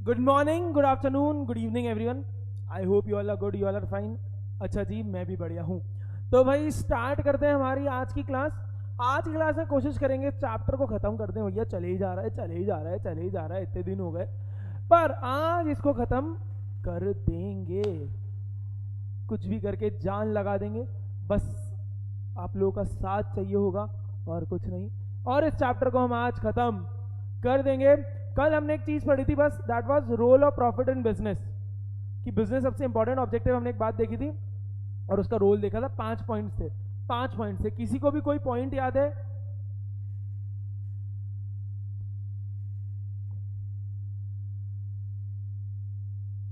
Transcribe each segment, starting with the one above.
Good morning, good afternoon, good evening everyone. I hope you all are good, you all are fine. अच्छा जी, मैं भी बढ़िया हूँ। तो भाई स्टार्ट करते हैं हमारी आज की क्लास। आज की क्लास में कोशिश करेंगे चैप्टर को खत्म कर दें। भैया चले ही जा रहा है, चले ही जा रहा है, चले ही जा रहा है, इतने दिन हो गए, पर आज इसको खत्म कर देंगे। कुछ भी करके जान लगा देंगे, बस आप लोगों का साथ चाहिए होगा और कुछ नहीं। और इस चैप्टर को हम आज खत्म कर देंगे। कल हमने एक चीज पढ़ी थी, बस that was role of profit in business, कि बिजनेस सबसे इंपॉर्टेंट ऑब्जेक्टिव। हमने एक बात देखी थी और उसका रोल देखा था। 5 पॉइंट्स थे, 5 पॉइंट से। किसी को भी कोई पॉइंट याद है?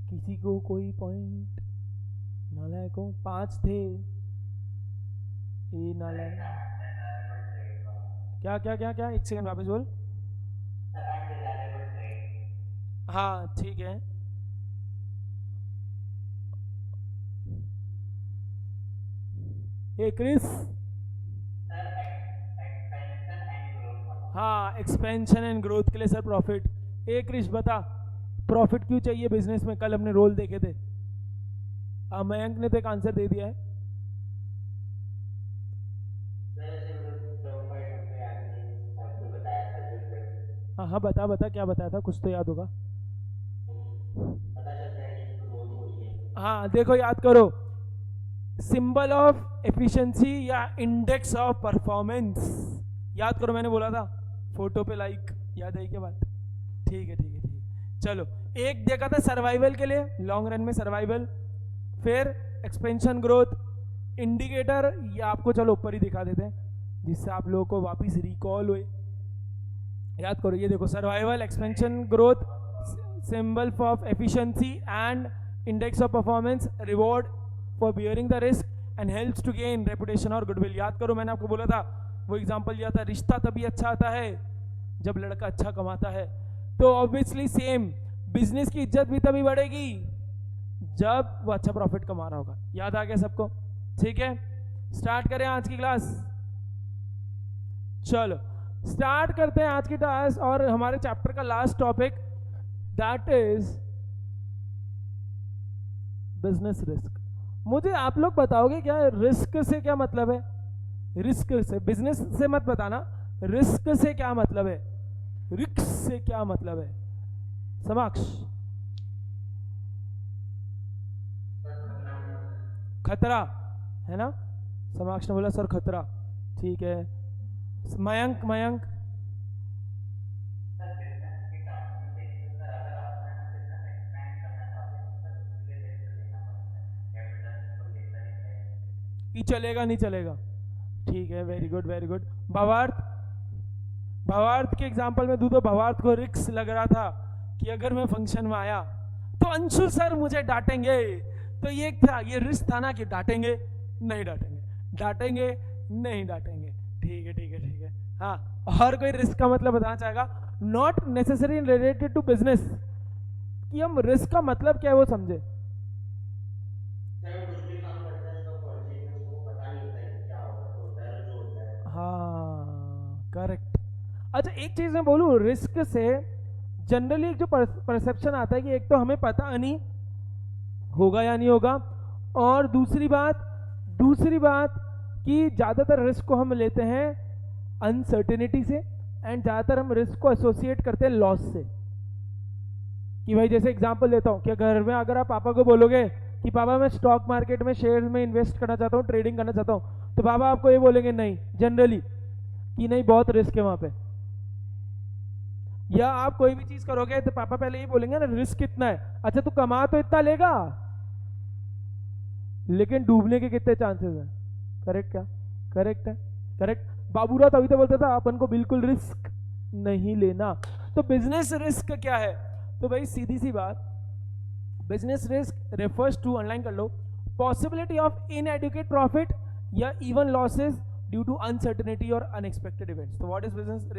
किसी को कोई पॉइंट? नालायकों, 5 थे। ए नालायक, क्या क्या क्या क्या, एक सेकंड वापस बोल। हाँ ठीक है। ए क्रिस, हाँ एक्सपेंशन एंड ग्रोथ के लिए सर प्रॉफिट। ए क्रिस बता, प्रॉफिट क्यों चाहिए बिजनेस में? कल हमने रोल देखे थे। मयंक ने तो एक आंसर दे दिया है। हाँ हाँ बता बता, क्या बताया था? कुछ तो याद होगा। हाँ देखो, याद करो, सिंबल ऑफ एफिशिएंसी या इंडेक्स ऑफ परफॉर्मेंस। याद करो, मैंने बोला था फोटो पे लाइक। याद है क्या बात? ठीक है ठीक है ठीक है। चलो, एक देखा था सर्वाइवल के लिए, लॉन्ग रन में सर्वाइवल। फिर एक्सपेंशन ग्रोथ इंडिकेटर, ये आपको चलो ऊपर ही दिखा देते हैं जिससे आप लोगों को वापस रिकॉल हुए। याद करो, ये देखो, survival, expansion growth, symbol of efficiency and index of performance, reward for bearing the risk and helps to gain reputation और गुडविल। याद करो, मैंने आपको बोला था, वो एग्जांपल दिया था, रिश्ता तभी अच्छा आता है जब लड़का अच्छा कमाता है। तो ऑब्वियसली सेम, बिजनेस की इज्जत भी तभी बढ़ेगी जब वो अच्छा प्रॉफिट कमा रहा होगा। याद आ गया सबको? ठीक है, स्टार्ट करें आज की क्लास। चलो स्टार्ट करते हैं आज की क्लास और हमारे चैप्टर का last topic, that is business risk. मुझे आप लोग बताओगे क्या रिस्क से क्या मतलब है? रिस्क से, बिजनेस से मत बताना, रिस्क से क्या मतलब है? रिस्क से क्या मतलब है? समक्ष, खतरा है ना? समक्ष ने बोला सर खतरा। ठीक है, मयंक, मयंक कि चलेगा नहीं चलेगा? ठीक है, वेरी गुड वेरी गुड। भावार्थ, भावार्थ के एग्जांपल में दूं तो भावार्थ को रिक्स लग रहा था कि अगर मैं फंक्शन में आया तो अंशु सर मुझे डांटेंगे। तो ये था, ये रिस्क था ना कि डांटेंगे नहीं डांटेंगे, डांटेंगे नहीं डांटेंगे। ठीक है ठीक है ठीक है। हाँ, और कोई रिस्क का मतलब बताना चाहेगा? Not necessary related to business, कि हम रिस्क का मतलब क्या है वो समझे। हाँ करेक्ट। अच्छा एक चीज मैं बोलूं, रिस्क से जनरली एक जो परसेप्शन आता है कि एक तो हमें पता नहीं होगा या नहीं होगा, और दूसरी बात कि ज्यादातर रिस्क को हम लेते हैं अनसर्टेनिटी से, एंड ज्यादातर हम रिस्क को एसोसिएट करते हैं लॉस से। कि भाई जैसे एग्जांपल देता हूँ कि घर में अगर आप पापा को बोलोगे कि पापा मैं स्टॉक मार्केट में शेयर में इन्वेस्ट करना चाहता हूँ, ट्रेडिंग करना चाहता हूँ, तो पापा आपको ये बोलेंगे नहीं जनरली, कि नहीं बहुत रिस्क है वहां पे। या आप कोई भी चीज करोगे तो पापा पहले ये बोलेंगे ना रिस्क कितना है, अच्छा तू कमा तो इतना लेगा लेकिन डूबने के कितने चांसेस हैं? करेक्ट क्या? करेक्ट है, करेक्ट। बाबूराव तभी तो बोलता था अपन को बिल्कुल रिस्क नहीं लेना। तो बिजनेस रिस्क क्या है? तो भाई सीधी सी बात, business risk refers to, underline कर लो, पॉसिबिलिटी ऑफ इनएडुकेट प्रॉफिट या even losses due to uncertainty और अनएक्सपेक्टेड इवेंट्स। तो what is business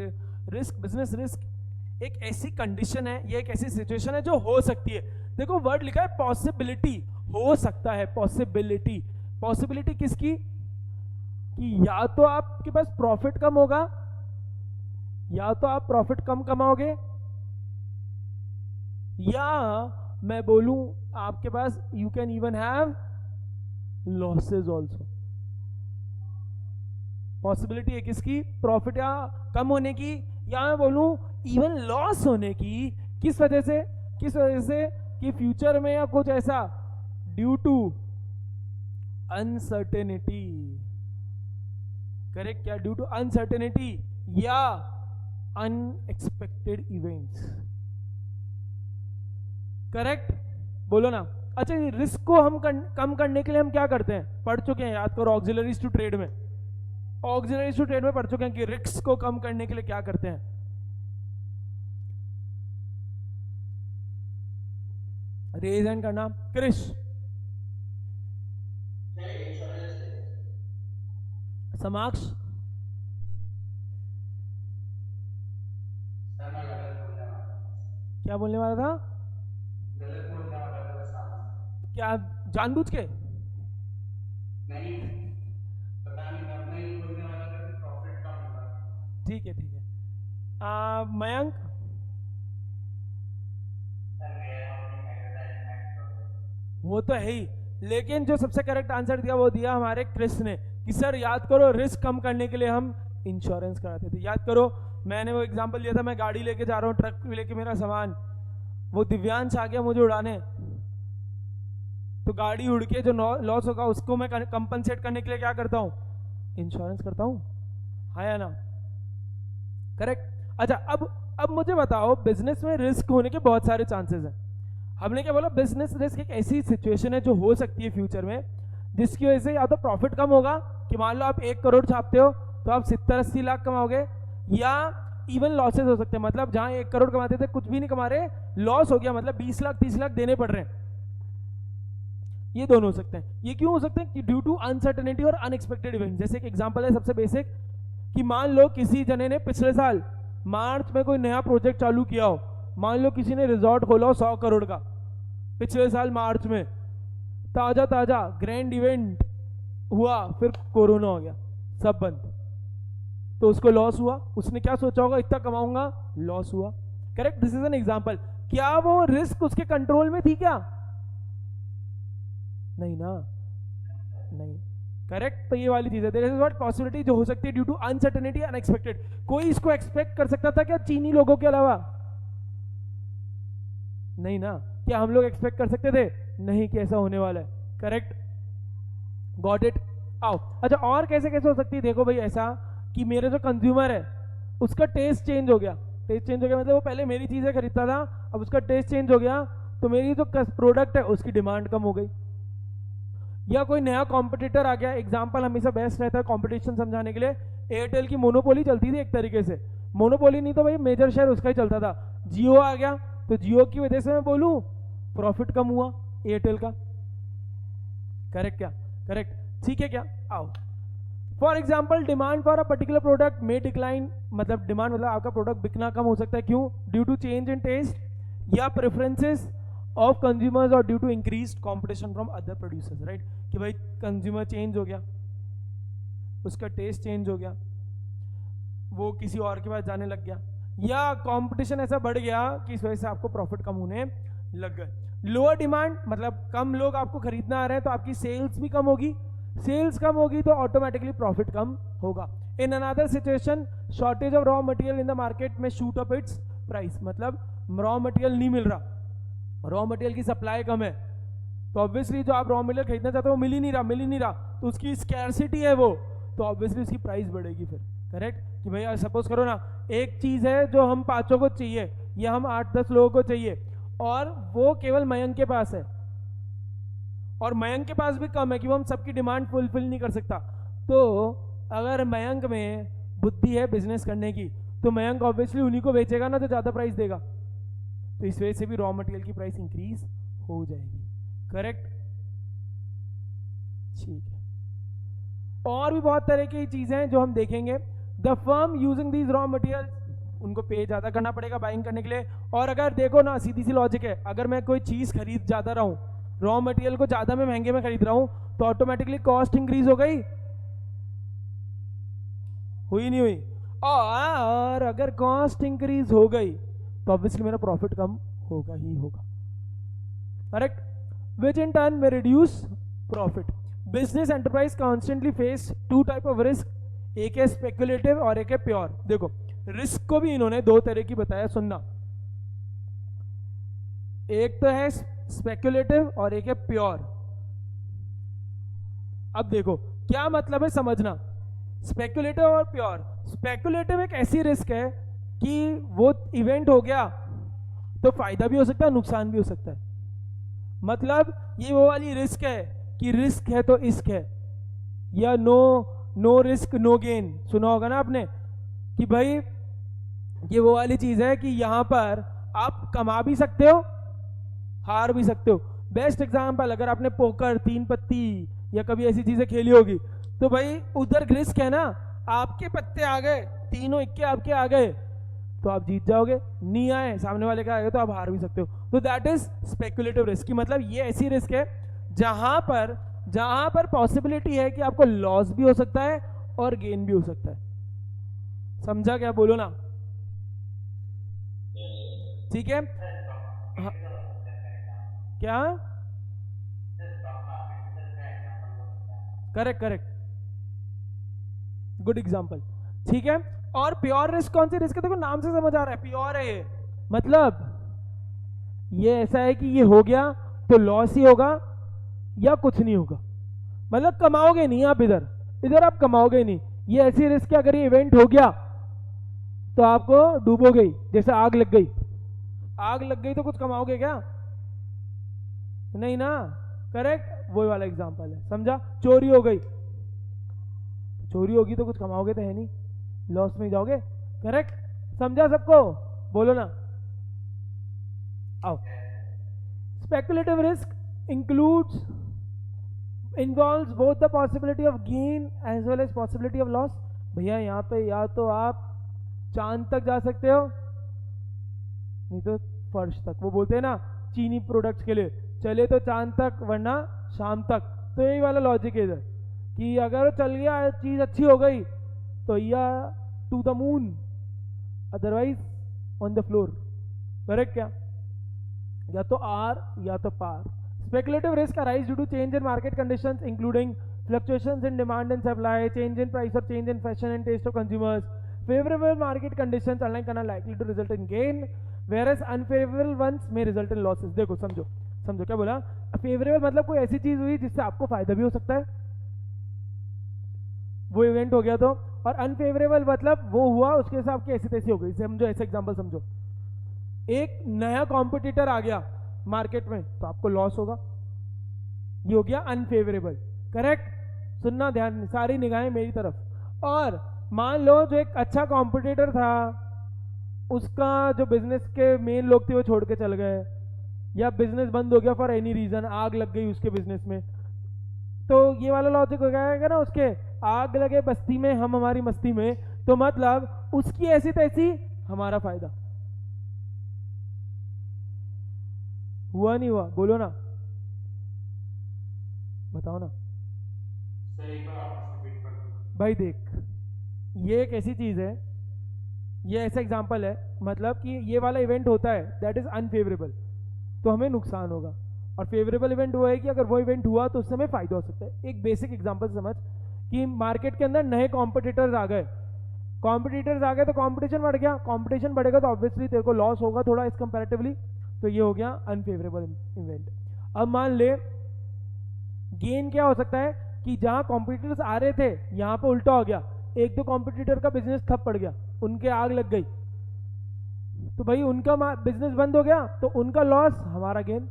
risk? Business risk एक ऐसी कंडीशन है, ये एक ऐसी सिचुएशन है जो हो सकती है। देखो वर्ड लिखा है पॉसिबिलिटी, हो सकता है, पॉसिबिलिटी। पॉसिबिलिटी किसकी? कि या तो आपके पास प्रॉफिट कम होगा, या तो आप प्रॉफिट कम कमाओगे, या मैं बोलूं आपके पास you can even have losses also, possibility है किसकी, प्रॉफिट या कम होने की, या मैं बोलूं इवन लॉस होने की। किस वजह से, किस वजह से कि फ्यूचर में या कुछ ऐसा, ड्यू टू अनसर्टेनिटी, करेक्ट क्या, ड्यू टू अनसर्टेनिटी या अनएक्सपेक्टेड इवेंट्स, करेक्ट, बोलो ना। अच्छा, रिस्क को हम कम करने के लिए हम क्या करते हैं, पढ़ चुके हैं, याद करो, ऑक्सिलरीज टू ट्रेड में, ऑक्सिलरीज टू ट्रेड में पढ़ चुके हैं कि रिस्क को कम करने के लिए क्या करते हैं। रेज हैंड करना, क्रिश, समाक्ष, क्या बोलने वाला था, क्या जानबूझ के, नहीं पता नहीं, मैं नहीं बोलने वाला था कि प्रॉफिट कम होगा। ठीक है ठीक है। मयंक, वो तो है ही, लेकिन जो सबसे करेक्ट आंसर दिया वो दिया हमारे क्रिस ने कि सर याद करो रिस्क कम करने के लिए हम इंश्योरेंस कराते थे। याद करो मैंने वो एग्जांपल लिया था, मैं गाड़ी लेके जा रहा हूँ, ट्रक लेके मेरा सामान, वो दिव्यांश आ गया मुझे उड़ाने, तो गाड़ी उड़ के जो लॉस होगा उसको मैं कंपनसेट करने के लिए क्या करता हूँ, इंश्योरेंस करता हूँ, हाँ या ना, करेक्ट। अच्छा अब मुझे बताओ, बिजनेस में रिस्क होने के बहुत सारे चांसेस हैं। हमने क्या बोला, बिजनेस रिस्क एक ऐसी सिचुएशन है जो हो सकती है फ्यूचर में, जिसकी वजह से या तो प्रॉफिट कम होगा, कि मान लो आप 1 करोड़ छापते हो तो आप 70-80 लाख कमाओगे, या इवन लॉसेस हो सकते हैं, मतलब जहां 1 करोड़ कमाते थे कुछ भी नहीं कमा रहे, लॉस हो गया, मतलब 20 लाख 30 लाख देने पड़ रहे हैं। ये दोनों हो सकते हैं। ये क्यों हो सकते हैं कि ड्यू टू अनसर्टेनिटी और अनएक्सपेक्टेड इवेंट। जैसे एक एग्जांपल है सबसे बेसिक, कि मान लो किसी जने ने पिछले साल मार्च में कोई नया प्रोजेक्ट चालू किया हो, मान लो किसी ने रिजॉर्ट खोला हो 100 करोड़ का पिछले साल मार्च में, ताजा ताजा ग्रैंड इवेंट हुआ, फिर कोरोना हो गया, सब बंद, तो उसको लॉस हुआ। उसने क्या सोचा होगा, इतना कमाऊंगा, लॉस हुआ, correct. This is an example. क्या वो रिस्क उसके कंट्रोल में थी क्या, नहीं ना, नहीं, करेक्ट। तो ये वाली चीज है, देयर इज व्हाट पॉसिबिलिटी जो हो सकती है ड्यू टू अनसर्टेनिटी अनएक्सपेक्टेड। कोई इसको एक्सपेक्ट कर सकता था क्या चीनी लोगों के अलावा, नहीं ना। क्या हम लोग एक्सपेक्ट कर सकते थे, नहीं कि ऐसा होने वाला है, करेक्ट, गॉट इट। आओ, अच्छा और कैसे कैसे हो सकती है, देखो भाई ऐसा कि मेरे जो कंज्यूमर है उसका टेस्ट चेंज हो गया, टेस्ट चेंज हो गया मतलब वो पहले मेरी चीजें खरीदता था, अब उसका टेस्ट चेंज हो गया, तो मेरी जो प्रोडक्ट है उसकी डिमांड कम हो गई, या कोई नया कॉम्पिटिटर आ गया। एग्जांपल हमेशा बेस्ट रहता है कंपटीशन समझाने के लिए, एयरटेल की मोनोपोली चलती थी एक तरीके से, मोनोपोली नहीं तो भाई मेजर शेयर उसका ही चलता था, जियो आ गया, तो जियो की वजह से मैं बोलूं प्रॉफिट कम हुआ एयरटेल का, करेक्ट क्या, करेक्ट, ठीक है क्या। आओ, for example demand for a particular product में डिक्लाइन, मतलब डिमांड मतलब आपका प्रोडक्ट बिकना कम हो सकता है, क्यों, due to change in taste या प्रेफरेंसेस ऑफ कंज्यूमर्स और due to increase competition from other producers, right, कि भाई कंज्यूमर चेंज हो गया, उसका टेस्ट चेंज हो गया, वो किसी और के पास जाने लग गया, या कंपटीशन ऐसा बढ़ गया कि इस वजह से आपको प्रॉफिट कम होने लग गए। लोअर डिमांड मतलब कम लोग आपको खरीदना आ रहे हैं तो आपकी सेल्स भी कम होगी, सेल्स कम होगी तो ऑटोमेटिकली प्रॉफिट कम होगा। In another situation shortage of raw material in the market में शूट अप इट्स प्राइस, मतलब रॉ मटेरियल नहीं मिल रहा, रॉ मटेरियल की सप्लाई कम है, तो ऑब्वियसली जो आप रॉ मटेरियल खरीदना चाहते हो वो मिल ही नहीं रहा, तो उसकी स्कैर्सिटी है वो, तो ऑब्वियसली उसकी प्राइस बढ़ेगी फिर, करेक्ट। कि भैया सपोज करो ना, एक चीज है जो हम 5 को चाहिए या हम 8-10 लोगों को चाहिए और वो केवल मयंक के पास है, और मयंक के पास भी कम है कि वो हम सबकी डिमांड फुलफिल नहीं कर सकता, तो अगर मयंक में बुद्धि है बिजनेस करने की तो मयंक ऑब्वियसली उन्हीं को बेचेगा ना जो ज्यादा प्राइस देगा, तो इस वजह से भी रॉ मटेरियल की प्राइस इंक्रीज हो जाएगी, करेक्ट, ठीक है। और भी बहुत तरह की चीजें हैं जो हम देखेंगे। The firm using these raw material, उनको पे ज्यादा करना पड़ेगा बाइंग करने के लिए, और अगर देखो ना सीधी सी लॉजिक है, अगर मैं कोई चीज खरीद ज्यादा रहा हूं, रॉ मटेरियल को ज्यादा मैं महंगे में खरीद रहा हूं, तो ऑटोमेटिकली कॉस्ट इंक्रीज हो गई, हुई नहीं हुई, और अगर कॉस्ट इंक्रीज हो गई तो तो ऑब्वियसली मेरा प्रॉफिट कम होगा ही होगा, करेक्ट, विच इन टर्न में reduce profit. Business enterprise constantly face two type of risk, एक है स्पेकुलेटिव और एक है प्योर। देखो रिस्क को भी इन्होंने दो तरह की बताया, सुनना, एक तो है स्पेकुलेटिव और एक है प्योर। अब देखो क्या मतलब है समझना, स्पेकुलेटिव और प्योर। स्पेकुलेटिव एक ऐसी रिस्क है कि वो इवेंट हो गया तो फायदा भी हो सकता है, नुकसान भी हो सकता है। मतलब ये वो वाली रिस्क है कि रिस्क है तो इश्क है, या नो रिस्क नो गेन, सुना होगा ना आपने कि भाई ये वो वाली चीज है कि यहां पर आप कमा भी सकते हो हार भी सकते हो। बेस्ट एग्जांपल, अगर आपने पोकर, तीन पत्ती या कभी ऐसी चीजें खेली होगी तो भाई उधर रिस्क है ना, आपके पत्ते आ गए, तीनों इक्के आपके आ गए तो आप जीत जाओगे, नहीं आए सामने वाले का आएगा तो आप हार भी सकते हो। तो दैट इज स्पेकुलेटिव रिस्क की मतलब ये ऐसी रिस्क है जहां पर पॉसिबिलिटी है कि आपको लॉस भी हो सकता है और गेन भी हो सकता है। समझा क्या, बोलो ना, ठीक है। हाँ, क्या, करेक्ट, गुड एग्जांपल, ठीक है। और प्योर रिस्क कौन सी रिस्क है, देखो नाम से समझ आ रहा है प्योर है ये, मतलब ये ऐसा है कि ये हो गया तो लॉस ही होगा या कुछ नहीं होगा, मतलब कमाओगे नहीं आप, इधर आप कमाओगे नहीं। ये ऐसी रिस्क है अगर ये इवेंट हो गया तो आपको डूबोगे ही, जैसे आग लग गई तो कुछ कमाओगे क्या, नहीं ना, करेक्ट, वही वाला एग्जांपल है, समझा। चोरी होगी तो कुछ कमाओगे तो है नहीं, लॉस में जाओगे, करेक्ट, समझा सबको, बोलो ना, आओ। Speculative risk involves both the possibility of gain as well as possibility of loss। भैया यहाँ पे या तो आप चांद तक जा सकते हो नहीं तो फर्श तक, वो बोलते हैं ना चीनी प्रोडक्ट्स के लिए, चले तो चांद तक वरना शाम तक। तो यही वाला लॉजिक है इधर कि अगर चल गया चीज अच्छी हो गई तो या to the moon, otherwise on the floor, correct क्या, या तो आर या तो पार। Speculative risk arise due to change in market conditions, including fluctuations in demand and supply, change in price or change in fashion and taste of consumers. Favorable market conditions unlike are likely to result in gain, whereas unfavorable ones may result in losses। देखो समझो क्या बोला, favourable मतलब कोई ऐसी चीज हुई जिससे आपको फायदा भी हो सकता है, वो इवेंट हो गया तो, और अनफेवरेबल मतलब वो हुआ उसके हिसाब की ऐसी तैसी हो गई। समझो ऐसे एग्जांपल समझो, एक नया कॉम्पिटिटर आ गया मार्केट में तो आपको लॉस होगा, ये हो गया अनफेवरेबल, करेक्ट, सुनना ध्यान, सारी निगाहें मेरी तरफ। और मान लो जो एक अच्छा कॉम्पिटिटर था उसका जो बिजनेस के मेन लोग थे वो छोड़ के चल गए, या बिजनेस बंद हो गया फॉर एनी रीजन, आग लग गई उसके बिजनेस में, तो ये वाला लॉजिक हो जाएगा ना, उसके आग लगे बस्ती में हम हमारी मस्ती में, तो मतलब उसकी ऐसी तैसी हमारा फायदा, हुआ नहीं हुआ, बोलो ना, बताओ ना। भाई देख ये एक ऐसी चीज है, ये ऐसा एग्जांपल है, मतलब कि ये वाला इवेंट होता है दैट इज अनफेवरेबल तो हमें नुकसान होगा, और फेवरेबल इवेंट वो है कि अगर वो इवेंट हुआ तो उससे हमें फायदा हो सकता है। एक बेसिक एग्जांपल समझ कि मार्केट के अंदर नए कॉम्पिटिटर्स आ गए तो कंपटीशन बढ़ गया, कंपटीशन बढ़ेगा तो ऑब्वियसली तेरे को लॉस होगा थोड़ा इस कंपैरेटिवली, तो ये हो गया अनफेवरेबल इवेंट। अब मान ले गेन क्या हो सकता है कि जहां कॉम्पिटिटर्स आ रहे थे यहां पे उल्टा हो गया, एक दो कॉम्पिटिटर का बिजनेस ठप पड़ गया, उनके आग लग गई, तो भाई उनका बिजनेस बंद हो गया तो उनका लॉस हमारा गेन,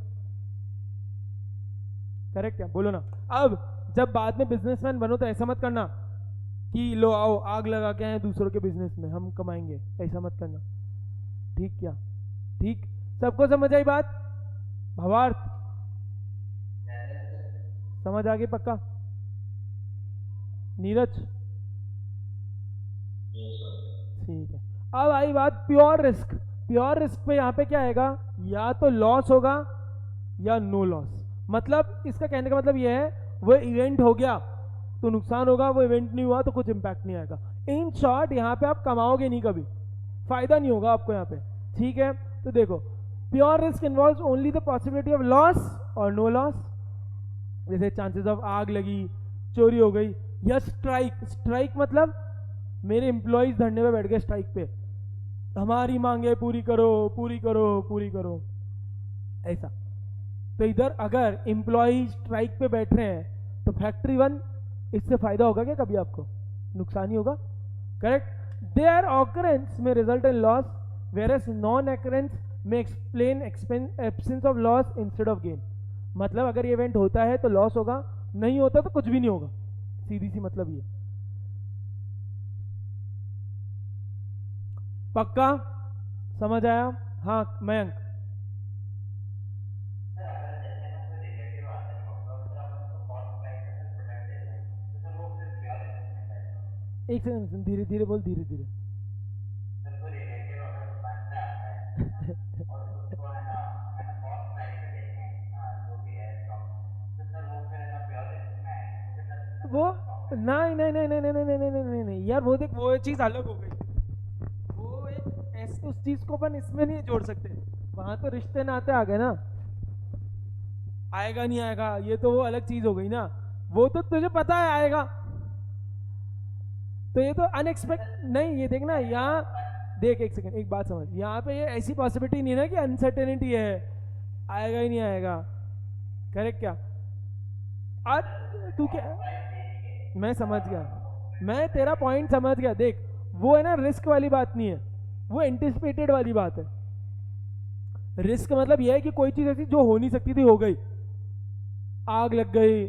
करेक्ट क्या, बोलो ना। अब जब बाद में बिजनेसमैन बनो तो ऐसा मत करना कि लो आओ आग लगा के आए दूसरों के बिजनेस में हम कमाएंगे, ऐसा मत करना, ठीक क्या, ठीक, सबको समझ आई बात, भावार्थ समझ आ गई पक्का, नीरज, ठीक है। अब आई बात प्योर रिस्क पे, यहाँ पे क्या आएगा, या तो लॉस होगा या नो लॉस, मतलब इसका कहने का मतलब ये है वो इवेंट हो गया तो नुकसान होगा, वो इवेंट नहीं हुआ तो कुछ इंपैक्ट नहीं आएगा। इन शॉर्ट यहाँ पे आप कमाओगे नहीं, कभी फायदा नहीं होगा आपको यहाँ पे, ठीक है। तो देखो pure risk involves only the possibility of loss और नो लॉस, जैसे चांसेस ऑफ आग लगी, चोरी हो गई, या स्ट्राइक। स्ट्राइक मतलब मेरे एम्प्लॉयज धरने पे बैठ गए स्ट्राइक पे, हमारी मांगे पूरी करो पूरी करो पूरी करो, ऐसा। तो इधर अगर एम्प्लॉय स्ट्राइक पे बैठ रहे हैं तो फैक्ट्री वन, इससे फायदा होगा क्या कभी आपको? नुकसान ही होगा, करेक्ट। देयर ऑकरेंस में result in loss, whereas non occurrence में explain absence of loss instead of gain. मतलब अगर ये इवेंट होता है तो लॉस होगा, नहीं होता तो कुछ भी नहीं होगा, सीधी सी मतलब ये। पक्का समझ आया? हाँ मयंक। एक सेकंड, धीरे धीरे बोल, धीरे धीरे। वो नहीं नहीं नहीं नहीं नहीं नहीं नहीं नहीं नहीं नहीं यार, वो देख वो चीज अलग हो गई, वो एक उस चीज को अपन इसमें नहीं जोड़ सकते, वहां तो रिश्ते नाते आ गए ना, आएगा नहीं आएगा ये तो वो अलग चीज हो गई ना, वो तो तुझे पता है आएगा, तो ये तो अनएक्सपेक्ट नहीं। ये देखना यहाँ देख, एक सेकंड, एक बात समझ, यहाँ पे ये ऐसी पॉसिबिलिटी नहीं है ना कि अनसर्टेनिटी है, आएगा ही नहीं आएगा, करेक्ट क्या? आज तू क्या, मैं समझ गया, मैं तेरा पॉइंट समझ गया। देख वो है ना रिस्क वाली बात नहीं है, वो एंटिसिपेटेड वाली बात है। रिस्क मतलब यह है कि कोई चीज ऐसी जो हो नहीं सकती थी हो गई, आग लग गई,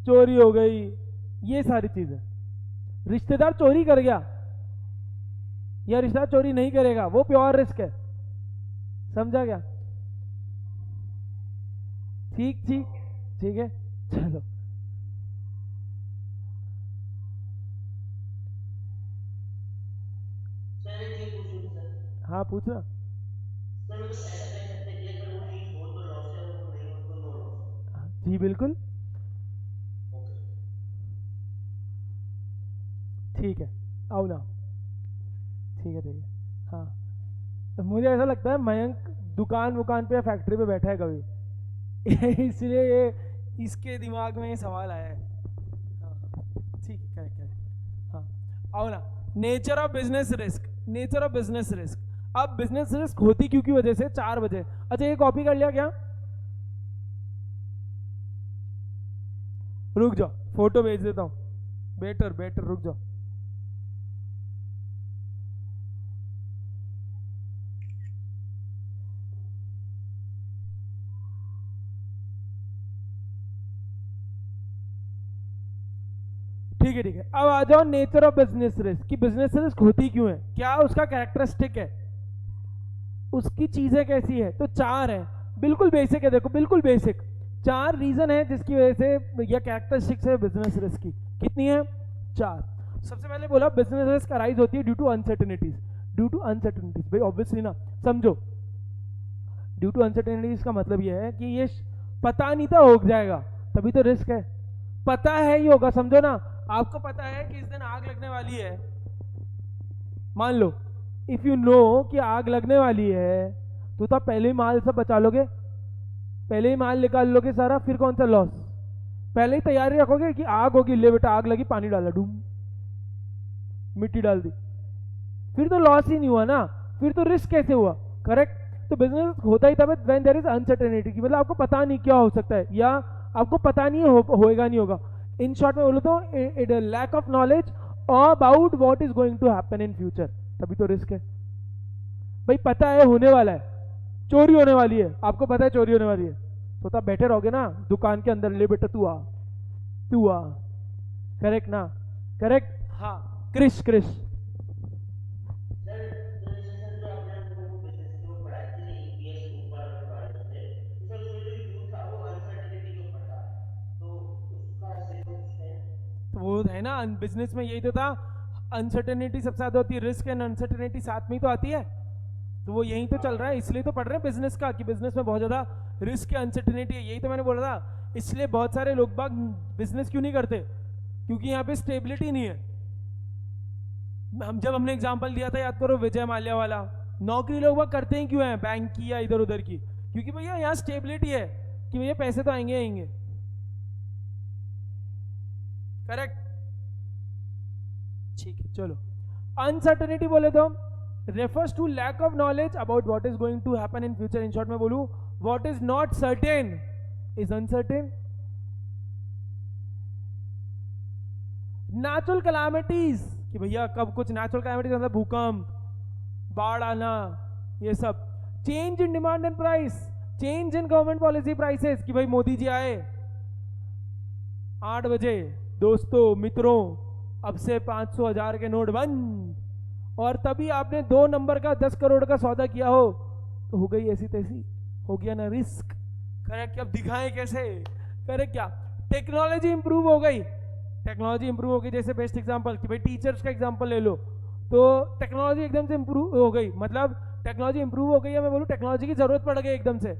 चोरी हो गई, ये सारी चीजें। रिश्तेदार चोरी कर गया या रिश्तेदार चोरी नहीं करेगा, वो प्योर रिस्क है, समझा क्या? ठीक ठीक ठीक है, चलो। सर एक ये पूछूं सर? हाँ पूछना। सर मतलब ऐसा कह सकते हैं कि अगर वो चीज हो तो लॉस है और वो नहीं हो तो नो लॉस? जी बिल्कुल ओके। ठीक है, आओ ना, ठीक है ठीक है। हाँ तो मुझे ऐसा लगता है मयंक दुकान वुकान पे या फैक्ट्री पे बैठा है कभी इसलिए ये इसके दिमाग में ये सवाल आया है। हाँ ठीक है, करेक्ट करेक्ट। हाँ आओ ना, nature of business risk. Nature of business risk, अब बिजनेस रिस्क होती क्यों की वजह से? 4 बजे। अच्छा ये कॉपी कर लिया क्या? रुक जाओ, फोटो भेज देता हूँ, बेटर बेटर, रुक जाओ। ठीक है ठीक है, अब आ जाओ नेचर ऑफ बिजनेस रिस्क, कि बिजनेस रिस्क होती क्यों है, क्या उसका कैरेक्टरिस्टिक है, उसकी चीजें कैसी है। तो 4 है, बिल्कुल बेसिक है, देखो बिल्कुल बेसिक 4 रीजन है जिसकी वजह से या कैरेक्टरिस्टिक्स है बिजनेस रिस्क की। कितनी है? 4। सबसे पहले बोला बिजनेस रिस्क अराइज होती है due to uncertainties. Due to uncertainties भाई ऑब्वियसली ना, समझो ड्यू टू अनसर्टेनिटीज का मतलब ये है कि ये पता नहीं था हो जाएगा, तभी तो रिस्क है। पता है ही होगा, समझो ना, आपको पता है कि इस दिन आग लगने वाली है, मान लो इफ यू नो कि आग लगने वाली है तो आप पहले ही माल सब बचा लोगे, पहले ही माल निकाल लोगे सारा, फिर कौन सा लॉस? पहले ही तैयारी रखोगे कि आग होगी, ले बेटा आग लगी, पानी डाला, डूम, मिट्टी डाल दी, फिर तो लॉस ही नहीं हुआ ना, फिर तो रिस्क कैसे हुआ? करेक्ट। तो बिजनेस होता ही तब व्हेन देयर इज अनसर्टेनिटी, की मतलब आपको पता नहीं क्या हो सकता है या आपको पता नहीं होएगा नहीं होगा। इन शॉर्ट में बोलो तो it lack of knowledge about what is going to happen in future, तभी तो रिस्क है। भाई पता है होने वाला है, चोरी होने वाली है, आपको पता है चोरी होने वाली है, तो आप बैठे रहोगे ना दुकान के अंदर, ले बेटा तू आ, तू आ, करेक्ट ना? करेक्ट। हाँ क्रिश क्रिश। सर तो जैसे सर जो आपने हमको वो बिजनेस की वो पढ़ाई थी ईपीएस ऊपर के बारे में थे, तो सर उसमें जो यूज था वो अनसर्टेनिटी के ऊपर था, तो उसका सीक्वेंस है? तो वो है ना बिजनेस में यही तो था, अनसर्टेनिटी सबसे ज्यादा होती है, रिस्क एंड अनसर्टेनिटी साथ में ही तो आती है, तो वो यही तो चल रहा है, इसलिए तो पढ़ रहे हैं बिजनेस का कि बिजनेस में बहुत ज्यादा रिस्क या अनसर्टेनिटी है, यही तो मैंने बोला था। इसलिए बहुत सारे लोग बाग बिजनेस क्यों नहीं करते? क्योंकि यहाँ पे स्टेबिलिटी नहीं है। हम जब हमने एग्जांपल दिया था, याद करो विजय माल्या वाला, नौकरी लोग वह करते ही क्यों हैं बैंक की या इधर उधर की? क्योंकि भैया यहाँ स्टेबिलिटी है कि भैया पैसे तो आएंगे आएंगे। करेक्ट, ठीक है चलो। अनसर्टेनिटी बोले तो refers to lack of knowledge about what is going to happen in future. In short में बोलूं, what is not certain is uncertain. Natural calamities, कि भैया कब कुछ नेचुरल कैलामिटीज मतलब भूकंप, बाढ़ आना, ये सब। Change in demand and price, change in government policy prices, कि भाई मोदी जी आए 8 बजे, दोस्तों मित्रों अब से 500 1000 के नोट बंद, और तभी आपने 2 नंबर का 10 करोड़ का सौदा किया हो तो हो गई ऐसी तैसी, हो गया ना रिस्क। करेक्ट, अब दिखाएं कैसे? करेक्ट क्या? टेक्नोलॉजी इंप्रूव हो गई, टेक्नोलॉजी इंप्रूव हो गई। जैसे बेस्ट एग्जांपल कि भाई टीचर्स का एग्जांपल ले लो, तो टेक्नोलॉजी एकदम से इंप्रूव हो गई, मतलब टेक्नोलॉजी इंप्रूव हो गई है, मैं बोलूँ टेक्नोलॉजी की जरूरत पड़ गई एकदम से,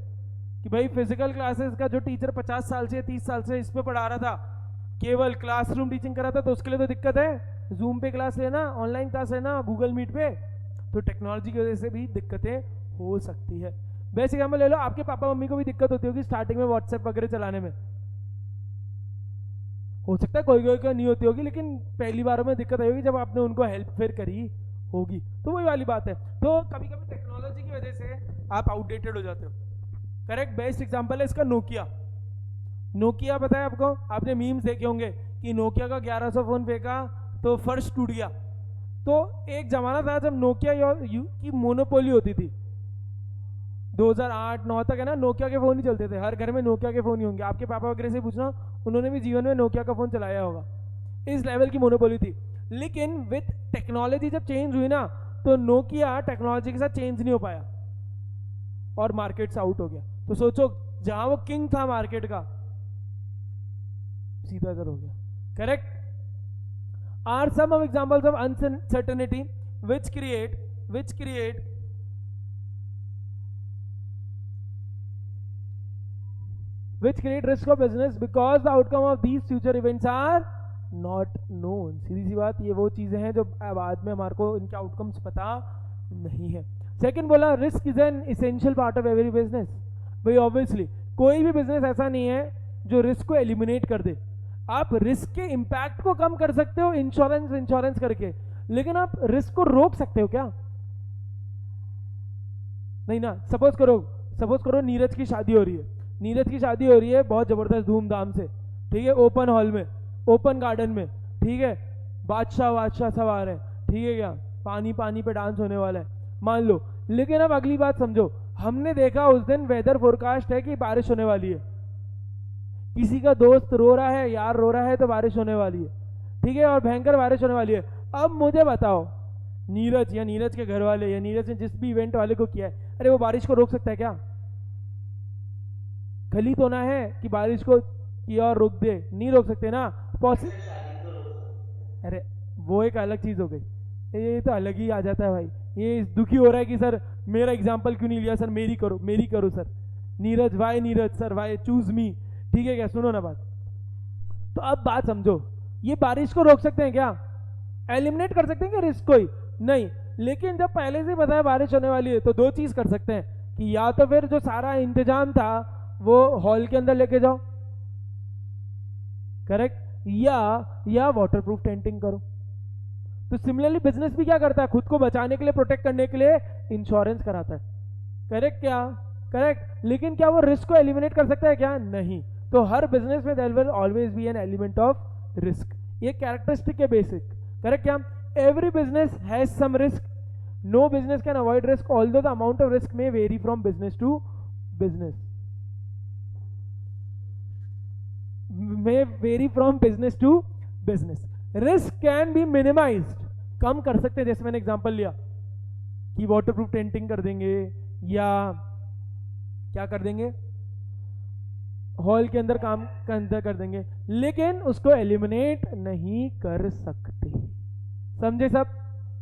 कि भाई फिजिकल क्लासेस का जो टीचर 50 साल से 30 साल से इस पे पढ़ा रहा था, केवल क्लासरूम टीचिंग करा था, तो उसके लिए तो दिक्कत है। जूम पे क्लास लेना, ऑनलाइन क्लास लेना, गूगल मीट पे, तो टेक्नोलॉजी की वजह से भी दिक्कतें हो सकती है। बेस्ट एग्जाम्पल ले लो, आपके पापा मम्मी को भी दिक्कत होती होगी स्टार्टिंग में व्हाट्सएप वगैरह चलाने में, हो सकता है कोई कोई को नहीं होती होगी, लेकिन पहली बारों में दिक्कत आई होगी जब आपने उनको हेल्प फिर करी होगी। तो वही वाली बात है, तो कभी कभी टेक्नोलॉजी की वजह से आप आउटडेटेड हो जाते हो। करेक्ट, बेस्ट एग्जांपल है इसका नोकिया। नोकिया पता है आपको, आपने मीम्स देखे होंगे कि नोकिया का 1100 फोन फेंका तो फर्श टूट गया। तो एक जमाना था जब नोकिया की मोनोपोली होती थी, 2008-9 तक है ना, नोकिया के फोन ही चलते थे, हर घर में नोकिया के फोन ही होंगे। आपके पापा वगैरह से पूछना, उन्होंने भी जीवन में नोकिया का फोन चलाया होगा, इस लेवल की मोनोपोली थी। लेकिन विथ टेक्नोलॉजी जब चेंज हुई ना, तो नोकिया टेक्नोलॉजी के साथ चेंज नहीं हो पाया और मार्केट से आउट हो गया। तो सोचो, जहां वो किंग था मार्केट का, सीधा इधर हो गया। Correct, are some of examples of uncertainty which create risk of business because the outcome of these future events are not known। सीधी सी बात, ये वो चीजें हैं जो बाद में हमारे को इनके आउटकम्स पता नहीं है। सेकंड बोला, risk is an essential part of every business. भाई ऑब्वियसली कोई भी बिजनेस ऐसा नहीं है जो रिस्क को एलिमिनेट कर दे। आप रिस्क के इंपैक्ट को कम कर सकते हो इंश्योरेंस करके, लेकिन आप रिस्क को रोक सकते हो क्या? नहीं ना। सपोज करो नीरज की शादी हो रही है, बहुत जबरदस्त धूमधाम से, ठीक है, ओपन हॉल में, ओपन गार्डन में, ठीक है, बादशाह सब आ रहे हैं, ठीक है क्या, पानी पे डांस होने वाला है मान लो। लेकिन अब अगली बात समझो, हमने देखा उस दिन वेदर फोरकास्ट है कि बारिश होने वाली है, किसी का दोस्त रो रहा है, यार रो रहा है, तो बारिश होने वाली है, ठीक है, और भयंकर बारिश होने वाली है। अब मुझे बताओ, नीरज या नीरज के घर वाले या नीरज ने जिस भी इवेंट वाले को किया है, अरे वो बारिश को रोक सकता है क्या? खली तो ना है कि बारिश को किया और रोक दे, नहीं रोक सकते ना। अरे वो एक अलग चीज हो गई, ये तो अलग ही आ जाता है भाई। ये दुखी हो रहा है कि सर मेरा एग्जाम्पल क्यों नहीं लिया, सर मेरी करो sir. Neeraj why, Neeraj sir why, choose me, ठीक है क्या? सुनो ना बात, तो अब बात समझो, ये बारिश को रोक सकते हैं क्या? एलिमिनेट कर सकते हैं क्या रिस्क कोई? नहीं। लेकिन जब पहले से पता है बारिश होने वाली है, तो 2 चीज कर सकते हैं कि या तो फिर जो सारा इंतजाम था वो हॉल के अंदर लेके जाओ, करेक्ट, या वाटरप्रूफ टेंटिंग करो। तो सिमिलरली बिजनेस भी क्या करता है, खुद को बचाने के लिए, प्रोटेक्ट करने के लिए इंश्योरेंस कराता है, करेक्ट क्या? करेक्ट। लेकिन क्या वो रिस्क को एलिमिनेट कर सकता है क्या? नहीं। तो हर बिजनेस में there will always be an element of risk, ये कैरेक्टरिस्टिक है बेसिक, करेक्ट क्या? Every business has some risk, no business can avoid risk although the amount of risk may vary from business to business, risk can be minimised, कम कर सकते हैं। जैसे मैंने example लिया कि वाटरप्रूफ टेंटिंग कर देंगे, या क्या कर देंगे, हॉल के अंदर काम के अंदर कर देंगे, लेकिन उसको एलिमिनेट नहीं कर सकते। समझे सब?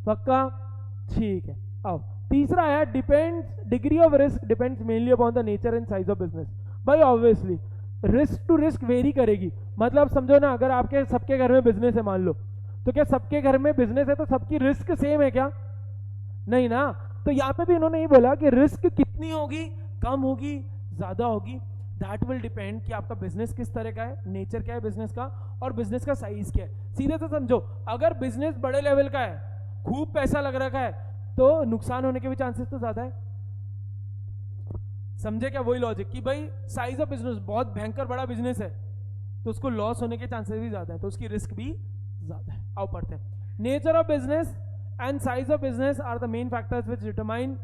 पक्का? ठीक है। अब तीसरा है, degree of risk depends mainly upon the nature and size of business. भाई obviously risk to risk vary करेगी। मतलब समझो ना, अगर आपके सबके घर में बिजनेस है मान लो, तो क्या सबके घर में बिजनेस है तो सबकी रिस्क सेम है क्या? नहीं ना। तो यहाँ पे भी इन्होंने ये बोला कि रिस्क कितनी होगी, कम होगी, ज्यादा होगी, दैट विल डिपेंड कि आपका बिजनेस किस तरह का है, नेचर क्या है बिजनेस का, और बिजनेस का साइज क्या है। सीधे से समझो, अगर बिजनेस बड़े लेवल का है, खूब पैसा लग रखा है, तो नुकसान होने के भी चांसेस तो ज्यादा है। समझे क्या वही लॉजिक कि भाई साइज ऑफ बिजनेस बहुत भयंकर बड़ा बिजनेस है तो उसको लॉस होने के चांसेस भी ज्यादा है, तो उसकी रिस्क भी ज्यादा है। आओ पढ़ते हैं। Nature of business and size of business are the main factors which determine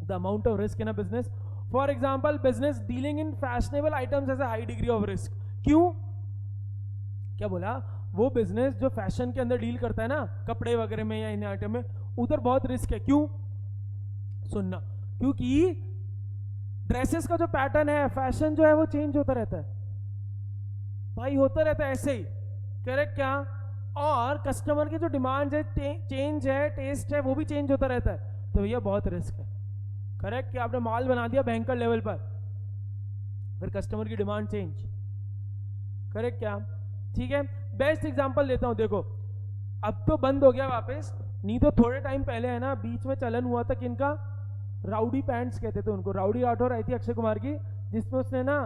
the amount of risk in a business. For example, business dealing in fashionable items has a high degree of risk. क्यों? क्या बोला? वो business जो fashion के अंदर deal करता है ना, कपड़े वगैरह में या इन आइटम में, उधर बहुत रिस्क है। क्यों? सुनना, क्योंकि ड्रेसेस का जो पैटर्न है, फैशन जो है वो चेंज होता रहता है भाई, होता रहता है ऐसे ही, करेक्ट क्या? और कस्टमर की जो डिमांड है, चेंज है, टेस्ट है, वो भी चेंज होता रहता है, तो भैया बहुत रिस्क है। करेक्ट कि आपने माल बना दिया भयंकर लेवल पर, फिर कस्टमर की डिमांड चेंज, करेक्ट क्या? ठीक है, बेस्ट एग्जांपल लेता हूं, देखो अब तो बंद हो गया वापस, नहीं तो थोड़े टाइम पहले है ना, बीच में चलन हुआ था किनका, राउडी पैंट्स कहते थे उनको। राउडी राठौर आई थी अक्षय कुमार की, जिसमें उसने ना,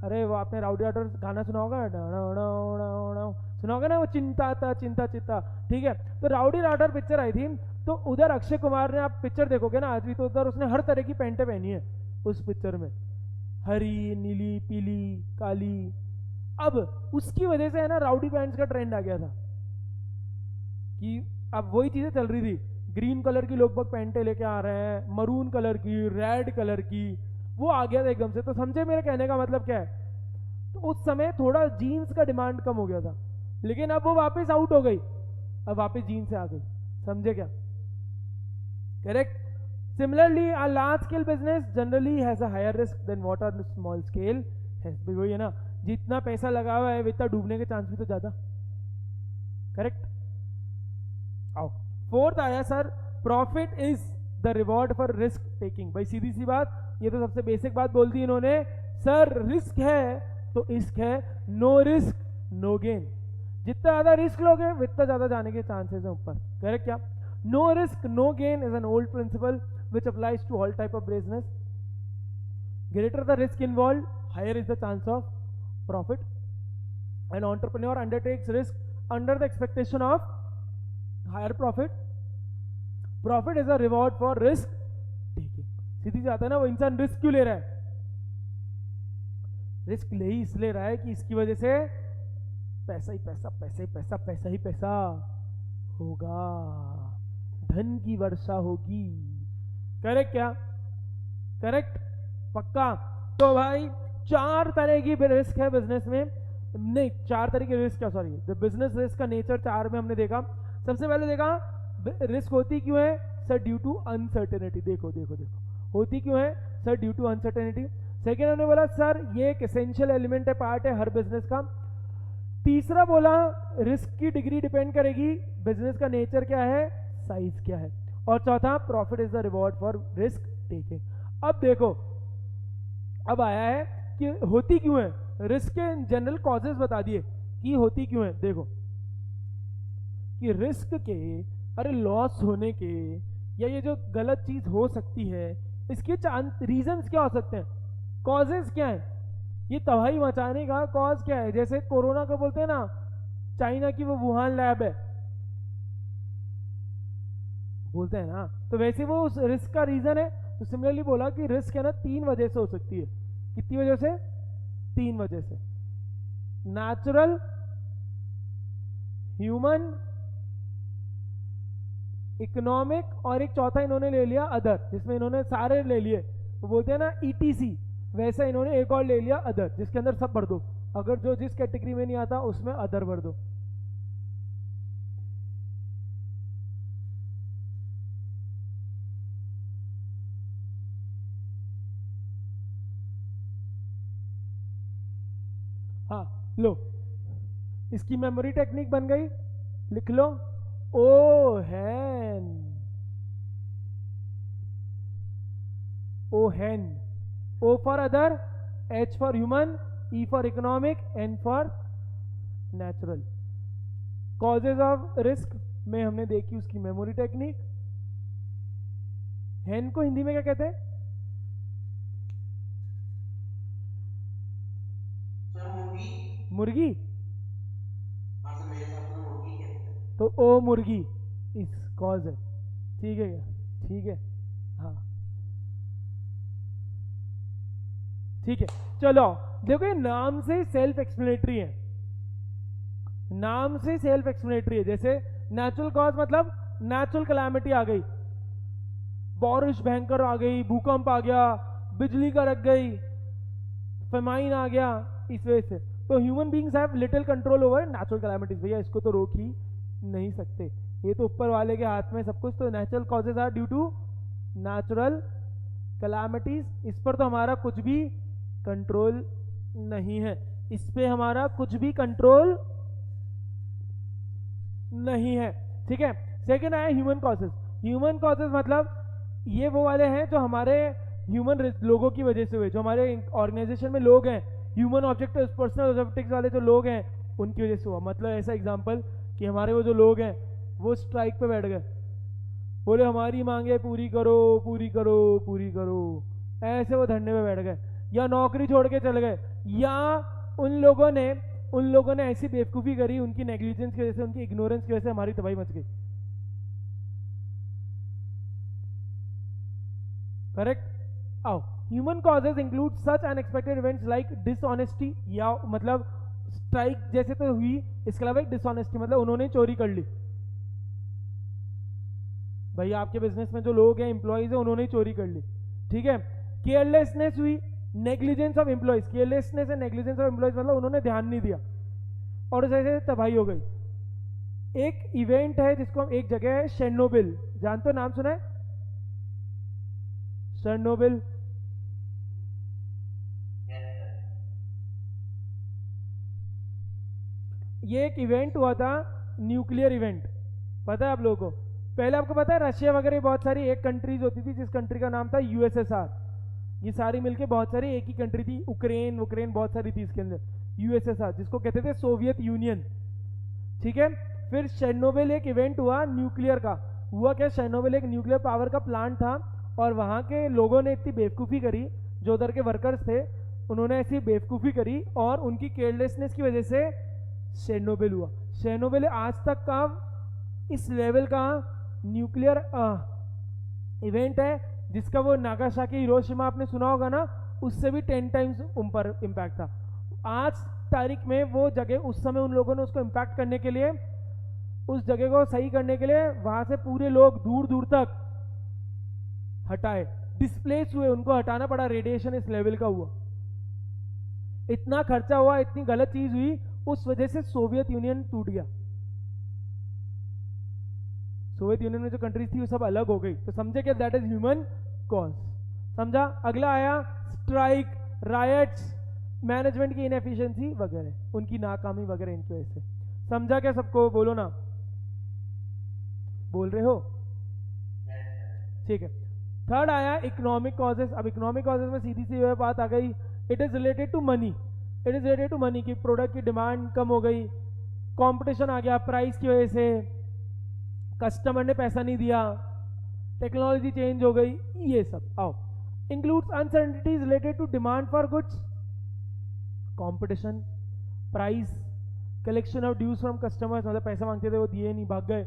अरे वो आपने राउडी राठौर गाना सुना होगा, सुना होगा ना, वो चिंता था चिंता चिंता, ठीक है। तो राउडी राठौर पिक्चर आई थी, तो उधर अक्षय कुमार ने, आप पिक्चर देखोगे ना आज भी, तो उधर उसने हर तरह की पैंटें पहनी है उस पिक्चर में, हरी, नीली, पीली, काली। अब उसकी वजह से है ना राउडी पैंट्स का ट्रेंड आ गया था, कि अब वही चीजें चल रही थी, ग्रीन कलर की लोग पैंटें लेके आ रहे हैं, मरून कलर की, रेड कलर की, वो आ गया था एकदम से। तो समझे मेरे कहने का मतलब क्या है? तो उस समय थोड़ा जीन्स का डिमांड कम हो गया था, लेकिन अब वो वापस आउट हो गई, अब वापस जीन्स से आ गई। समझे क्या? Correct. Similarly a large scale business generally has a higher risk than what are small scale has. वही है ना, जितना पैसा लगा हुआ है इतना डूबने के चांस भी तो ज्यादा। करेक्ट। आओ फोर्थ आया sir, profit is the reward for risk taking. भाई सीधी सी बात, ये तो सबसे बेसिक बात बोल दी इन्होंने, सर रिस्क है तो इश्क है, नो रिस्क नो गेन। जितना ज्यादा रिस्क लोगे उतना ज्यादा जाने के चांसेस है ऊपर। करेक्ट क्या? No risk no gain is an old principle which applies to all type of business. Greater the risk involved, higher is the chance of profit. An entrepreneur undertakes risk under the expectation of higher profit. Profit is a reward for risk taking. सीधी सी आता है ना, वो इंसान risk क्यों ले रहा है? Risk ले ही इसलिए रहा है कि इसकी वजह से पैसा ही पैसा, पैसा ही पैसा, पैसा ही पैसा होगा, धन की वर्षा होगी। करेक्ट क्या? करेक्ट, पक्का। तो भाई 4 तरह की रिस्क है बिजनेस में, नहीं 4 तरह की रिस्क क्या, सॉरी, द बिजनेस रिस्क का नेचर 4 में हमने देखा। सबसे पहले देखा रिस्क होती क्यों है सर, ड्यू टू अनसर्टेनिटी। देखो देखो देखो, होती क्यों है sir, due to uncertainty. Second हमने बोला सर ये एक एसेंशियल एलिमेंट है, पार्ट है हर बिजनेस का। तीसरा बोला रिस्क की डिग्री डिपेंड करेगी बिजनेस का नेचर क्या है, साइज क्या है। और चौथा profit is the reward for risk taking. अब देखो, अब आया है कि होती क्यों है, रिस्क के जनरल कॉजेज बता दिए कि होती क्यों है। देखो कि रिस्क के, अरे लॉस होने के, या ये जो गलत चीज हो सकती है, इसके रीजंस क्या हो सकते हैं, कॉजेज क्या है, ये तबाही मचाने का कॉज क्या है। जैसे कोरोना को बोलते हैं ना, चाइना की वो वुहान लैब है बोलते हैं ना, तो वैसे वो उस रिस्क का रीजन है। तो सिमिलरली बोला कि रिस्क है ना 3 वजह से हो सकती है। कितनी वजह से? 3 वजह से, नेचुरल, ह्यूमन, इकोनॉमिक, और एक चौथा इन्होंने ले लिया अदर, जिसमें इन्होंने सारे ले लिए, वो बोलते हैं ना ETC, वैसा इन्होंने एक और ले लिया अदर, जिसके अंदर सब भर दो, अगर जो जिस कैटेगरी में नहीं आता उसमें अदर भर दो। हाँ लो, इसकी मेमोरी टेक्निक बन गई, लिख लो, ओहेन, ओहेन, O for other, H for human, E for economic, N for natural. Causes of risk में हमने देखी उसकी मेमोरी टेक्निक, hen को हिंदी में क्या कहते हैं? सर मुर्गी। मुर्गी। हाँ सर, मेरे हिसाब से मुर्गी कहते हैं। तो ओ मुर्गी इस कॉज है, ठीक है क्या? ठीक है, हाँ ठीक है। चलो देखो, ये नाम से सेल्फ एक्सप्लेनेटरी है, नाम से सेल्फ एक्सप्लेनेटरी है। जैसे नेचुरल कॉज मतलब नेचुरल कैलामिटी आ गई, बारिश भयंकर आ गई, भूकंप आ गया, बिजली कड़क गई, फेमाइन आ गया, इस वजह से। तो human beings have little control over natural calamities. भैया इसको तो रोक ही नहीं सकते, ये तो ऊपर वाले के हाथ में सब कुछ। तो natural causes are due to natural calamities, इस पर तो हमारा कुछ भी कंट्रोल नहीं है, इस पे हमारा कुछ भी कंट्रोल नहीं है, ठीक है। सेकेंड आया ह्यूमन कॉजेज। ह्यूमन कॉजेज मतलब ये वो वाले हैं जो हमारे ह्यूमन लोगों की वजह से हुए, जो हमारे ऑर्गेनाइजेशन में लोग हैं, ह्यूमन ऑब्जेक्टिव्स, पर्सनल ऑब्जेक्टिव्स वाले जो लोग हैं, उनकी वजह से हुआ। मतलब ऐसा एग्जांपल कि हमारे वो जो लोग हैं वो स्ट्राइक पे बैठ गए, बोले हमारी मांगे पूरी करो पूरी करो पूरी करो, ऐसे वो धरने पे बैठ गए, या नौकरी छोड़ के चले गए, या उन लोगों ने ऐसी बेवकूफ़ी करी, उनकी नेग्लिजेंस की वजह से, उनकी इग्नोरेंस की वजह से हमारी तबाही मच गई। करेक्ट। आओ, ह्यूमन कॉजेज इंक्लूड सच अनएक्सपेक्टेड इवेंट्स लाइक डिसऑनेस्टी, या मतलब स्ट्राइक जैसे तो हुई, इसके अलावा एक डिसऑनेस्टी मतलब उन्होंने चोरी कर ली। भाई आपके बिजनेस में जो लोग हैं, एम्प्लॉइज हैं, उन्होंने चोरी कर ली, ठीक है। केयरलेसनेस हुई, negligence of employees, carelessness and negligence of employees मतलब उन्होंने ध्यान नहीं दिया और जैसे तबाही हो गई। एक इवेंट है जिसको हम, एक जगह है शेरनोबिल, जानते हो, नाम सुना है शेरनोबिल? ये एक इवेंट हुआ था, न्यूक्लियर इवेंट, पता है आप लोगों को? पहले आपको पता है रशिया वगैरह बहुत सारी एक कंट्रीज होती थी, जिस कंट्री का नाम था यूएसएसआर, ये सारी मिलके बहुत सारी एक ही कंट्री थी। उक्रेन बहुत सारी थी इसके अंदर, यूएसएसआर जिसको कहते थे सोवियत यूनियन, ठीक है। फिर शेरनोबिल एक इवेंट हुआ न्यूक्लियर का। हुआ क्या, शेरनोबिल एक न्यूक्लियर पावर का प्लांट था और वहाँ के लोगों ने इतनी बेवकूफ़ी करी, जो उधर के वर्कर्स थे उन्होंने ऐसी बेवकूफ़ी करी और उनकी केयरलेसनेस की वजह से शेरनोबिल हुआ। शेरनोबिल आज तक का इस लेवल का न्यूक्लियर इवेंट है जिसका वो नागासाकी, हिरोशिमा आपने सुना होगा ना, उससे भी 10 टाइम्स ऊपर इम्पैक्ट था। आज तारीख में वो जगह, उस समय उन लोगों ने उसको इम्पैक्ट करने के लिए, उस जगह को सही करने के लिए वहां से पूरे लोग दूर दूर तक हटाए, डिस्प्लेस हुए, उनको हटाना पड़ा, रेडिएशन इस लेवल का हुआ, इतना खर्चा हुआ, इतनी गलत चीज हुई, उस वजह से सोवियत यूनियन टूट गया। सोवियत यूनियन में जो कंट्रीज थी वो सब अलग हो गई। तो समझे क्या, दैट इज ह्यूमन कॉज, समझा। अगला आया स्ट्राइक, रायट्स, मैनेजमेंट की इनएफिशिएंसी वगैरह, उनकी नाकामी वगैरह, इनकी वजह से। समझा क्या सबको? बोलो ना, बोल रहे हो? ठीक है। थर्ड आया इकोनॉमिक कॉजेज। अब इकोनॉमिक कॉजेज में सीधी सी बात आ गई, it is related to money, it is related to money की प्रोडक्ट की डिमांड कम हो गई, कंपटीशन आ गया प्राइस की वजह से, कस्टमर ने पैसा नहीं दिया, टेक्नोलॉजी चेंज हो गई, ये सब। आओ, includes uncertainties related to demand for goods, competition, price, collection of dues from customers, मतलब पैसा मांगते थे वो दिए नहीं, भाग गए,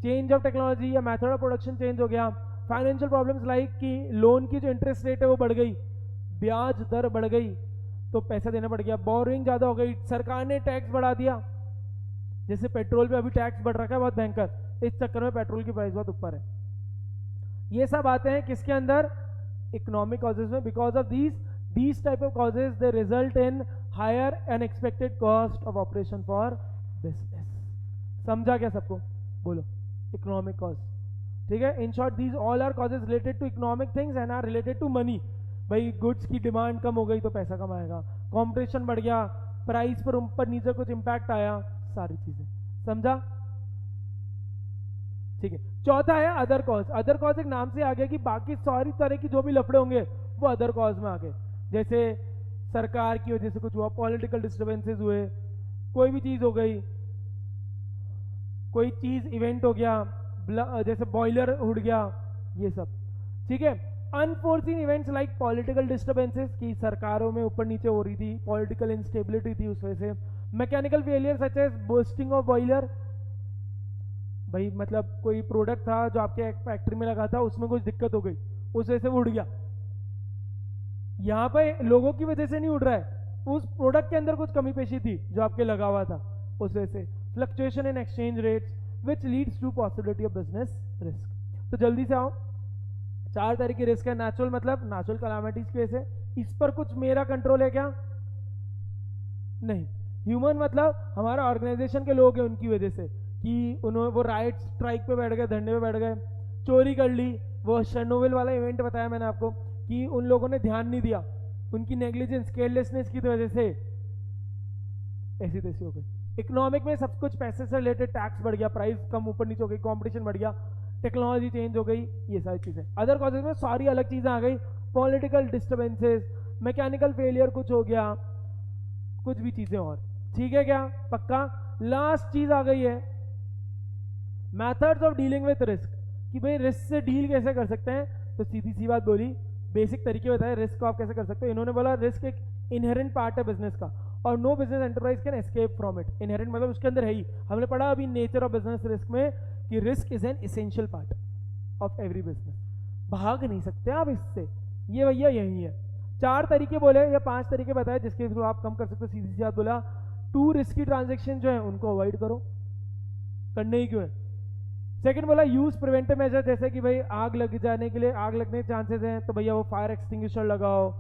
चेंज ऑफ टेक्नोलॉजी या मेथड ऑफ प्रोडक्शन चेंज हो गया, फाइनेंशियल प्रॉब्लम्स लाइक कि लोन की जो इंटरेस्ट रेट है वो बढ़ गई, ब्याज दर बढ़ गई तो पैसा देना पड़ गया, बोरिंग ज्यादा हो गई, सरकार ने टैक्स बढ़ा दिया, जैसे पेट्रोल पे अभी टैक्स बढ़ रखा है बहुत भयंकर, इस चक्कर में पेट्रोल की प्राइस बहुत ऊपर है। ये सब आते हैं किसके अंदर, इकोनॉमिक कॉजेज में। Because of these type of causes they result in higher unexpected cost of operation for business। समझा क्या सबको? बोलो, इकोनॉमिक कॉज, ठीक है। In short these all are causes related to economic things and are related to money. भाई goods की demand कम हो गई तो पैसा कम आएगा, कॉम्पिटिशन बढ़ गया, प्राइस पर ऊपर नीचे कुछ इंपैक्ट आया, सारी चीजें। समझा? ठीक है। चौथा है अदर कॉज। अदर कॉज एक नाम से आ गया कि बाकी सारी तरह की जो भी लफड़े होंगे वो अदर कॉज में आ गए। जैसे सरकार की वजह से कुछ हुआ, पॉलिटिकल डिस्टर्बेंसेस हुए, कोई भी चीज हो गई, कोई चीज इवेंट हो गया, जैसे बॉयलर उड़ गया, ये सब। ठीक है। Unforeseen events like political disturbances, की सरकारों में ऊपर नीचे हो रही थी, पॉलिटिकल इंस्टेबिलिटी थी उस वजह से। Mechanical failure such as bursting of boiler, भाई मतलब कोई प्रोडक्ट था जो आपके फैक्ट्री में लगा था, उसमें कुछ दिक्कत हो गई, उस वजह से वो उड़ गया। यहाँ पे लोगों की वजह से नहीं उड़ रहा है, उस प्रोडक्ट के अंदर कुछ कमी पेशी थी जो आपके लगा हुआ था, उस वजह से। Fluctuation in exchange rates which leads to possibility of business risk. तो जल्दी से आओ, 4 तरह की रिस्क है। नेचुरल मतलब नेचुरल कैलामिटीज की वजह से, इस पर कुछ मेरा कंट्रोल है क्या? नहीं। ह्यूमन मतलब हमारा ऑर्गेनाइजेशन के लोग हैं उनकी वजह से, कि उन्होंने वो राइट स्ट्राइक पे बैठ गए, धरने पे बैठ गए, चोरी कर ली, वो शर्नोबिल वाला इवेंट बताया मैंने आपको कि उन लोगों ने ध्यान नहीं दिया, उनकी नेग्लिजेंस केयरलेसनेस की वजह से ऐसी तैसी हो गई। इकोनॉमिक में सब कुछ पैसे से रिलेटेड, टैक्स बढ़ गया, प्राइस कम ऊपर नीचे हो गई, कंपटीशन बढ़ गया, टेक्नोलॉजी चेंज हो गई, ये सारी चीजें। अदर कॉजेज में सारी अलग चीजें आ गई, पॉलिटिकल डिस्टर्बेंसेस, मैकेनिकल फेलियर कुछ हो गया, कुछ भी चीजें और। ठीक है क्या? पक्का? लास्ट चीज आ गई है methods of dealing with risk, कि भाई रिस्क से डील कैसे कर सकते हैं। तो सीधी सी बात बोली, बेसिक तरीके बताए रिस्क को आप कैसे कर सकते हो। इन्होंने बोला रिस्क एक इनहेरेंट पार्ट है बिजनेस का, और no business enterprise can escape from it. Inherent मतलब उसके अंदर है ही, हमने पढ़ा अभी नेचर ऑफ बिजनेस रिस्क में कि risk is an essential part of every business, भाग नहीं सकते आप इससे। ये भैया यही है। 4 तरीके बोले या 5 तरीके बताए जिसके थ्रू आप कम कर सकते हो। सीधी सी बात बोला, 2 रिस्की ट्रांजेक्शन जो है उनको अवॉइड करो, करने ही क्यों है। सेकंड बोला यूज प्रिवेंटिव मेजर, जैसे कि भाई आग लग जाने के लिए, आग लगने के चांसेस हैं तो भैया वो फायर एक्सटिंग्विशर लगाओ,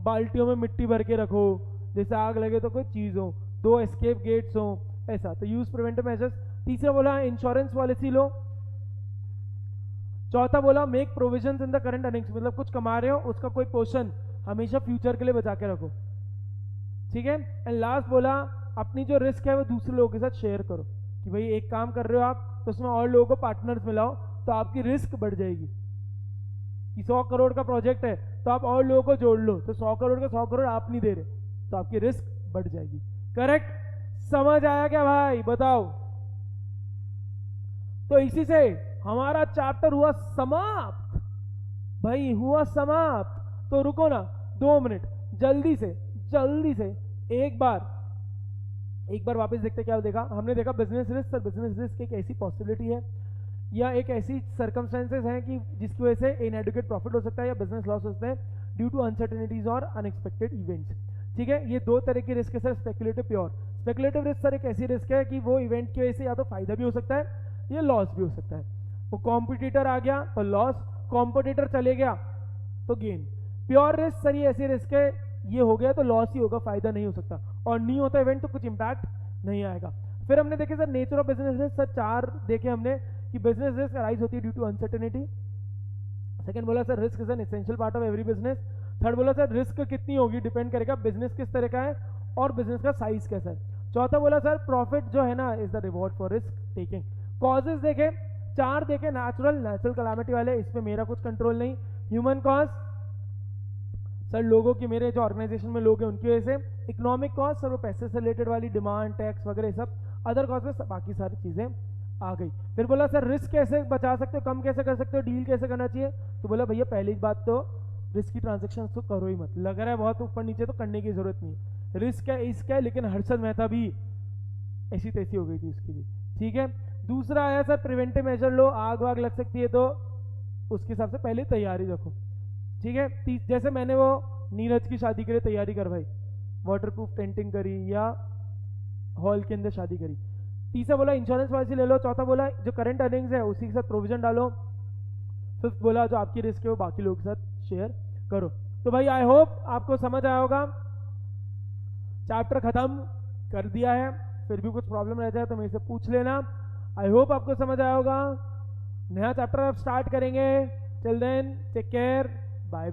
बाल्टियों में मिट्टी भर के रखो, जैसे आग लगे तो कोई चीज हो, 2 एस्केप गेट्स हो, ऐसा। तो यूज प्रिवेंटिव मेजर्स। तीसरा बोला इंश्योरेंस पॉलिसी लो। चौथा बोला make provisions in the current earnings, मतलब कुछ कमा रहे हो उसका कोई पोर्शन हमेशा फ्यूचर के लिए बचा के रखो। ठीक है। एंड लास्ट बोला अपनी जो रिस्क है वो दूसरे लोगों के साथ शेयर करो, कि भाई एक काम कर रहे हो आप तो उसमें और लोगों को पार्टनर्स मिलाओ, तो आपकी रिस्क बढ़ जाएगी। कि 100 करोड़ का प्रोजेक्ट है तो आप और लोगों को जोड़ लो, तो 100 करोड़ का 100 करोड़ आप नहीं दे रहे, तो आपकी रिस्क बढ़ जाएगी। करेक्ट? समझ आया क्या भाई? बताओ। तो इसी से हमारा चैप्टर हुआ समाप्त भाई, हुआ समाप्त। तो रुको ना 2 मिनट, जल्दी से एक बार वापस देखते क्या देखा हमने। देखा बिजनेस रिस्क, और बिजनेस रिस्क एक ऐसी पॉसिबिलिटी है या एक ऐसी सर्कमस्टेंसेस हैं कि जिसकी वजह से इनएडुकेट प्रॉफिट हो सकता है या बिजनेस लॉस हो सकता है ड्यू टू अनसर्टेनिटीज और अनएक्सपेक्टेड इवेंट्स। ठीक है। ये 2 तरह की रिस्क है sir, speculative, pure. Speculative risk sir एक ऐसी रिस्क है कि वो इवेंट की वजह से या तो फायदा भी हो सकता है या लॉस भी हो सकता है। वो कॉम्पिटिटर आ गया तो लॉस, कॉम्पिटिटर चले गया तो गेन। प्योर रिस्क सर ये ऐसी रिस्क है, ये हो गया तो लॉस ही होगा, फायदा नहीं हो सकता, और नहीं होता इवेंट तो कुछ इंपैक्ट नहीं आएगा। फिर हमने देखे sir nature of business risk, sir 4 देखे हमने कि बिजनेस रिस्क अराइज होती है ड्यू टू अनसर्टेनिटी। सेकंड बोला sir risk is an essential part of every business. Third बोला सर रिस्क कितनी होगी डिपेंड करेगा बिजनेस किस तरह का है और बिजनेस का साइज कैसा है। चौथा बोला सर प्रॉफिट जो है ना is the reward for risk taking. Causes देखे 4 देखे, नेचुरल कैलामिटी वाले, इसमें मेरा कुछ कंट्रोल नहीं। ह्यूमन कॉज सर लोगों की, मेरे जो ऑर्गेनाइजेशन में लोग हैं उनकी वजह से। इकोनॉमिक कॉज सर वो पैसे से रिलेटेड वाली, डिमांड, टैक्स वगैरह सब। अदर कॉज में बाकी सारी चीजें आ गई। फिर बोला सर रिस्क कैसे बचा सकते हो, कम कैसे कर सकते हो, डील कैसे करना चाहिए। तो बोला भैया पहली बात तो रिस्क की ट्रांजेक्शन तो करो ही मत, लग रहा है बहुत ऊपर नीचे तो करने की जरूरत नहीं है। रिस्क है इसका है, लेकिन हर्षद मेहता भी ऐसी तैसी हो गई थी उसकी भी। ठीक है। दूसरा आया सर प्रिवेंटिव मेजर लो, आग वाग लग सकती है तो उसके हिसाब से पहले तैयारी रखो। ठीक है। जैसे मैंने वो नीरज की शादी के लिए तैयारी करवाई, वाटरप्रूफ टेंटिंग करी या हॉल के अंदर शादी करी। तीसरा बोला इंश्योरेंस पॉलिसी ले लो। चौथा बोला जो करंट अर्निंग्स है उसी के साथ प्रोविजन डालो। फिफ्थ बोला जो आपकी रिस्क है वो बाकी लोगों के साथ शेयर करो। तो भाई आई होप आपको समझ आया होगा, चैप्टर खत्म कर दिया है, फिर भी कुछ प्रॉब्लम रह जाए तो मेरे से पूछ लेना। आई होप आपको समझ आया होगा। नया चैप्टर अब स्टार्ट करेंगे। Till then take care.